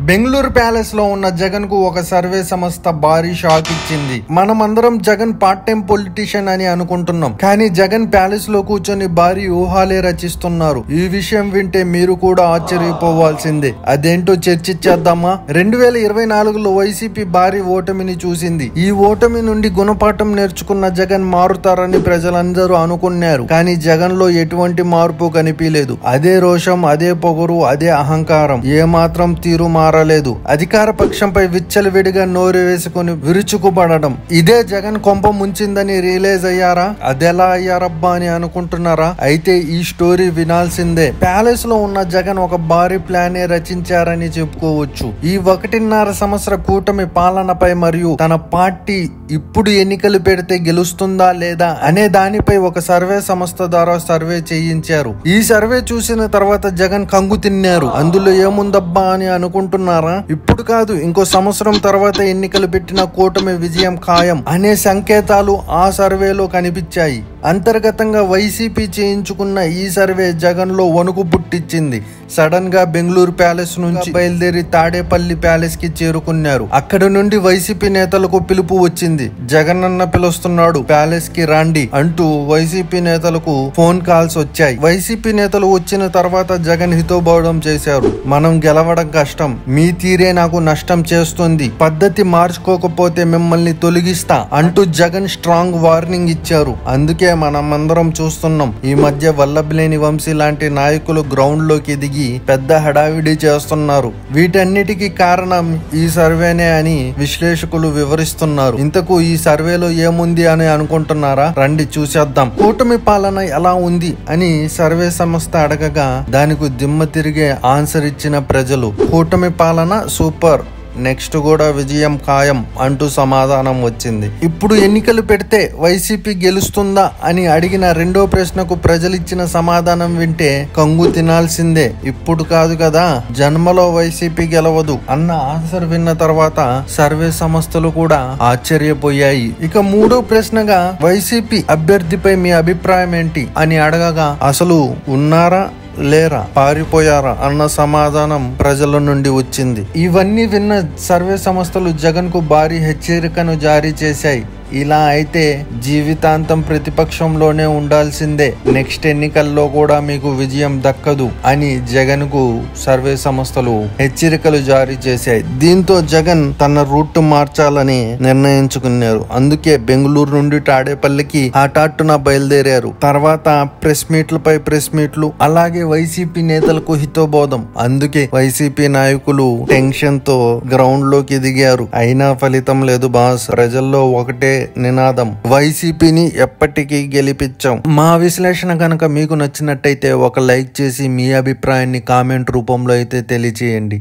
Bengaluru palace లో ఉన్న జగన్ కు ఒక సర్వే సంస్థ భారీ షాక్ ఇచ్చింది. మనమందరం జగన్ పార్ట్ టైం పొలిటీషియన్ అని అనుకుంటున్నాం, కానీ జగన్ ప్యాలెస్ లో కూర్చొని భారీ ఊహాలే రచిస్తున్నారు. ఈ విషయం వింటే మీరు కూడా ఆశ్చర్యపోవాల్సిందే. అదేంటో చర్చించేద్దామా? 2024లో వైసీపీ భారీ ఓటమిని చూసింది. ఈ ఓటమి నుండి గుణపాఠం నేర్చుకున్న జగన్ మారుతారని ప్రజలందరూ అనుకున్నారు, కానీ జగన్ లో ఎటువంటి మార్పు కనిపించలేదు. అదే రోషం, అదే పొగరు, అదే అహంకారం. ఏమాత్రం తీరు మారలేదు. అధికార పక్షంపై విచ్చలవిడిగా నోరు వేసుకుని విరుచుకుపడడం. ఇదే జగన్ కొంప ముంచిందని రియలైజ్ అయ్యారా? అదెలా అయ్యారబ్బా అని అనుకుంటున్నారా? అయితే ఈ స్టోరీ వినాల్సిందే. ప్యాలెస్ లో ఉన్న జగన్ ఒక భారీ ప్లానే రచించారని చెప్పుకోవచ్చు. ఈ 1.5 సంవత్సర కూటమి పాలనపై మరియు తన పార్టీ ఇప్పుడు ఎన్నికలు పెడితే గెలుస్తుందా లేదా అనే దానిపై ఒక సర్వే సంస్థ ద్వారా సర్వే చేయించారు. ఈ సర్వే చూసిన తర్వాత జగన్ కంగు తిన్నారు. అందులో ఏముందబ్బా అని అనుకుంటున్నారా? ఇప్పుడు కాదు, ఇంకో సంవత్సరం తర్వాత ఎన్నికలు పెట్టిన కూటమి విజయం ఖాయం అనే సంకేతాలు ఆ సర్వేలో కనిపించాయి. అంతర్గతంగా వైసీపీ చేయించుకున్న ఈ సర్వే జగన్ లో వణుకు పుట్టించింది. సడన్ గా బెంగళూరు ప్యాలెస్ నుంచి బయలుదేరి తాడేపల్లి ప్యాలెస్ కి చేరుకున్నారు. అక్కడ నుండి వైసీపీ నేతలకు పిలుపు వచ్చింది. జగన్ అన్న పిలుస్తున్నాడు, ప్యాలెస్ కి రండి అంటూ వైసీపీ నేతలకు ఫోన్ కాల్స్ వచ్చాయి. వైసీపీ నేతలు వచ్చిన తర్వాత జగన్ హితోబోధం చేశారు. మనం గెలవడం కష్టం, మీ తీరే నాకు నష్టం చేస్తుంది, పద్ధతి మార్చుకోకపోతే మిమ్మల్ని తొలగిస్తా అంటూ జగన్ స్ట్రాంగ్ వార్నింగ్ ఇచ్చారు. అందుకే మనమందరం చూస్తున్నాం, ఈ మధ్య వల్లభనేని వంశీ లాంటి నాయకులు గ్రౌండ్ లోకి దిగి పెద్ద హడావిడి చేస్తున్నారు. వీటన్నిటికీ కారణం ఈ సర్వేనే అని విశ్లేషకులు వివరిస్తున్నారు. ఇంతకు ఈ సర్వేలో ఏముంది అని అనుకుంటున్నారా? రండి చూసేద్దాం. కూటమి పాలన ఎలా ఉంది అని సర్వే సంస్థ అడగగా దానికి దిమ్మ తిరిగే ఆన్సర్ ఇచ్చిన ప్రజలు, కూటమి పాలన సూపర్, నెక్స్ట్ కూడా విజయం ఖాయం అంటూ సమాధానం వచ్చింది. ఇప్పుడు ఎన్నికలు పెడితే వైసీపీ గెలుస్తుందా అని అడిగిన రెండో ప్రశ్నకు ప్రజలిచ్చిన సమాధానం వింటే కంగు తినాల్సిందే. ఇప్పుడు కాదు కదా, జన్మలో వైసీపీ గెలవదు అన్న ఆన్సర్ విన్న తర్వాత సర్వే సంస్థలు కూడా ఆశ్చర్యపోయాయి. ఇక మూడో ప్రశ్నగా వైసీపీ అభ్యర్థిపై మీ అభిప్రాయం ఏంటి అని అడగగా అసలు ఉన్నారా లేరా, పారిపోయారా అన్న సమాధానం ప్రజల నుండి వచ్చింది. ఇవన్నీ విన్న సర్వే సంస్థలు జగన్ కు భారీ హెచ్చరికను జారీ చేశాయి. ఇలా అయితే జీవితాంతం ప్రతిపక్షంలోనే ఉండాల్సిందే, నెక్స్ట్ ఎన్నికల్లో కూడా మీకు విజయం దక్కదు అని జగన్ కు సర్వే సంస్థలు హెచ్చరికలు జారీ చేశాయి. దీంతో జగన్ తన రూట్ మార్చాలని నిర్ణయించుకున్నారు. అందుకే బెంగళూరు నుండి తాడేపల్లికి హఠాత్తున బయలుదేరారు. తర్వాత ప్రెస్ మీట్లపై ప్రెస్ మీట్లు, అలాగే వైసీపీ నేతలకు హితోబోధం. అందుకే వైసీపీ నాయకులు టెన్షన్ తో గ్రౌండ్ లోకి దిగారు. అయినా ఫలితం లేదు బాస్. ప్రజల్లో ఒకటే నినాదం, వైసీపీని ఎప్పటికీ గెలిపించాం. మా విశ్లేషణ కనుక మీకు నచ్చినట్టయితే ఒక లైక్ చేసి మీ అభిప్రాయాన్ని కామెంట్ రూపంలో అయితే తెలియచేయండి.